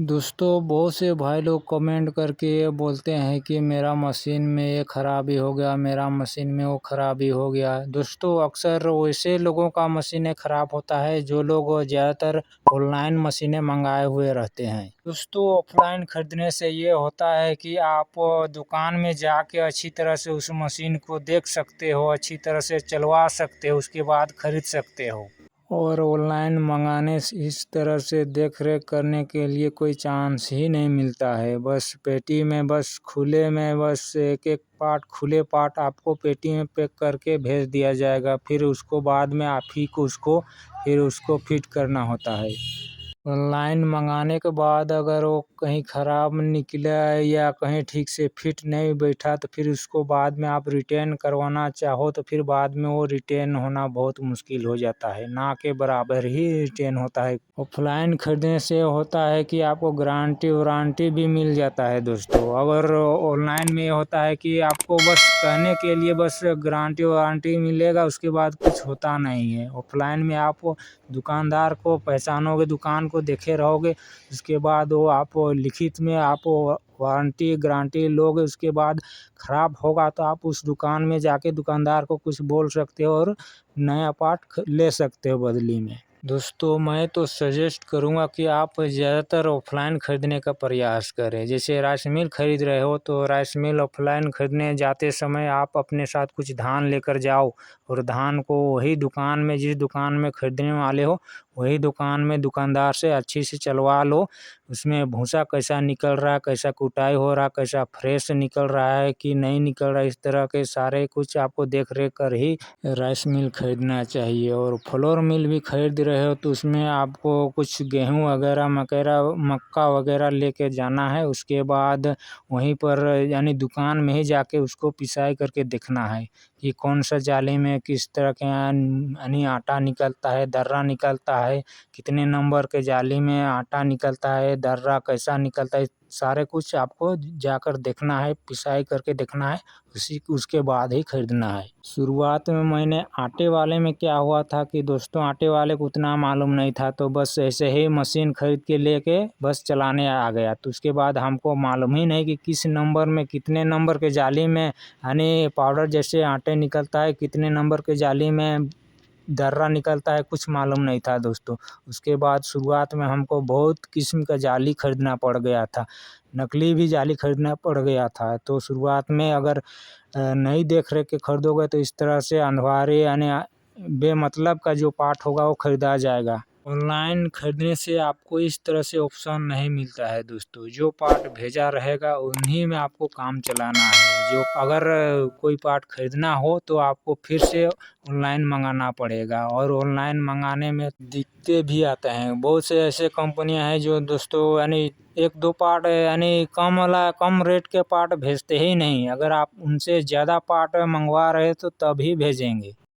दोस्तों, बहुत से भाई लोग कमेंट करके ये बोलते हैं कि मेरा मशीन में ये खराबी हो गया, मेरा मशीन में वो खराबी हो गया। दोस्तों, अक्सर वैसे लोगों का मशीनें ख़राब होता है जो लोग ज़्यादातर ऑनलाइन मशीनें मंगाए हुए रहते हैं। दोस्तों, ऑफलाइन ख़रीदने से ये होता है कि आप दुकान में जाके अच्छी तरह से उस मशीन को देख सकते हो, अच्छी तरह से चलवा सकते हो, उसके बाद ख़रीद सकते हो। और ऑनलाइन मंगाने से इस तरह से देख रेख करने के लिए कोई चांस ही नहीं मिलता है। बस पेटी में बस खुले में बस एक एक पार्ट खुले पार्ट आपको पेटी में पैक करके भेज दिया जाएगा, फिर उसको बाद में आप ही को उसको फिट करना होता है। ऑनलाइन मंगाने के बाद अगर वो कहीं ख़राब निकला या कहीं ठीक से फिट नहीं बैठा तो फिर उसको बाद में आप रिटर्न करवाना चाहो तो फिर बाद में वो रिटर्न होना बहुत मुश्किल हो जाता है, ना के बराबर ही रिटर्न होता है। ऑफलाइन खरीदने से होता है कि आपको गारंटी वारंटी भी मिल जाता है। दोस्तों, अगर ऑनलाइन में होता है कि आपको बस कहने के लिए बस गारंटी वारंटी मिलेगा, उसके बाद कुछ होता नहीं है। ऑफलाइन में आप दुकानदार को पहचानोगे, दुकान को देखे रहोगे, उसके बाद वो आप लिखित में आप वारंटी गारंटी लोगे, उसके बाद ख़राब होगा तो आप उस दुकान में जाके दुकानदार को कुछ बोल सकते हो और नया पार्ट ले सकते हो बदली में। दोस्तों, मैं तो सजेस्ट करूंगा कि आप ज़्यादातर ऑफलाइन ख़रीदने का प्रयास करें। जैसे राइस मिल ख़रीद रहे हो तो राइस मिल ऑफलाइन ख़रीदने जाते समय आप अपने साथ कुछ धान लेकर जाओ और धान को वही दुकान में, जिस दुकान में ख़रीदने वाले हो वही दुकान में दुकानदार से अच्छी से चलवा लो। उसमें भूसा कैसा निकल रहा है, कैसा कुटाई हो रहा, कैसा फ्रेश निकल रहा है कि नहीं निकल रहा है, इस तरह के सारे कुछ आपको देख रेख कर ही राइस मिल खरीदना चाहिए। और फ्लोर मिल भी खरीद रहे हो तो उसमें आपको कुछ गेहूं वगैरह मक्का वगैरह लेके जाना है, उसके बाद वहीं पर यानी दुकान में ही जाके उसको पिसाई करके देखना है कि कौन सा जाली में किस तरह के यानी आटा निकलता है, दर्रा निकलता है, कितने नंबर के जाली में आटा निकलता है, दर्रा कैसा निकलता है, सारे कुछ आपको जाकर देखना है, पिसाई करके देखना है, उसके बाद ही खरीदना है। शुरुआत में मैंने आटे वाले में क्या हुआ था कि दोस्तों, आटे वाले को उतना मालूम नहीं था तो बस ऐसे ही मशीन खरीद के लेके बस चलाने आ गया। तो उसके बाद हमको मालूम ही नहीं कि किस नंबर में कितने नंबर के जाली में यानी पाउडर जैसे आटे निकलता है, कितने नंबर के जाली में दर्रा निकलता है, कुछ मालूम नहीं था दोस्तों। उसके बाद शुरुआत में हमको बहुत किस्म का जाली खरीदना पड़ गया था, नकली भी जाली खरीदना पड़ गया था। तो शुरुआत में अगर नहीं देख रेख के खरीदोगे तो इस तरह से अंधवारे यानी बेमतलब का जो पार्ट होगा वो खरीदा जाएगा। ऑनलाइन खरीदने से आपको इस तरह से ऑप्शन नहीं मिलता है दोस्तों, जो पार्ट भेजा रहेगा उन्हीं में आपको काम चलाना है। जो अगर कोई पार्ट खरीदना हो तो आपको फिर से ऑनलाइन मंगाना पड़ेगा और ऑनलाइन मंगाने में दिक्कतें भी आते हैं। बहुत से ऐसे कंपनियां हैं जो दोस्तों यानी एक दो पार्ट यानी कम रेट के पार्ट भेजते ही नहीं, अगर आप उनसे ज़्यादा पार्ट मंगवा रहे तो तभी भेजेंगे।